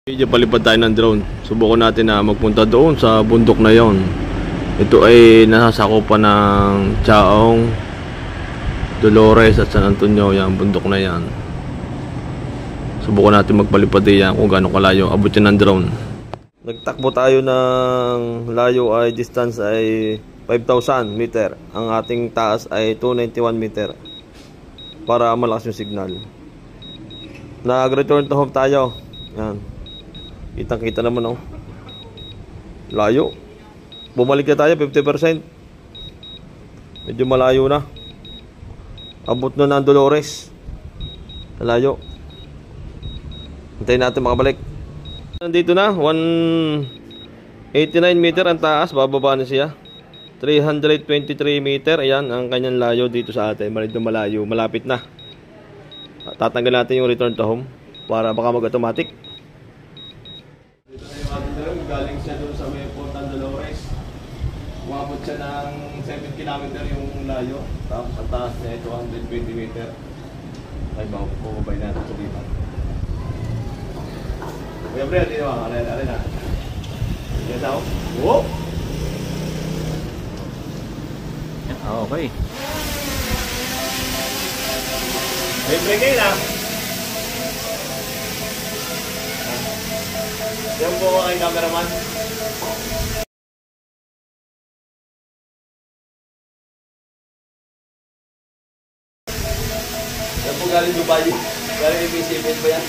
Medyo palipad tayo ng drone. Subukan natin na magpunta doon sa bundok na yon. Ito ay nasasakupan ng Chaong, Dolores at San Antonio, yung bundok na yan. Subukan natin magpalipad yan kung gaano kalayo abot yan ng drone. Nagtakbo tayo ng layo ay distance ay 5,000 meter. Ang ating taas ay 291 meter para malakas yung signal. Nag-return to home tayo. Yan. Kitang-kita naman, oh. Layo. Bumalik na tayo 50%. Medyo malayo na. Abot na ng Dolores. Layo. Hintayin natin makabalik. Nandito na 189 meter ang taas. Bababa na siya. 323 meter. Ayan ang kanyang layo dito sa atin. Medyo malayo. Malapit na. Tatanggal natin yung return to home para baka mag-automatic. Galing siya doon sa may Punta Dolores. Umabot siya ng 7 km yung layo. Tapos ang taas niya ay 220 meter. Ay ba, bumabay natin sa dito. Kuya Bre, hindi naman. Alin na. Yan tao. Whoop! Okay. May break kayo na. Yan po ang cameraman. Yan po galing Dubai. Galing ibisipin pa yan.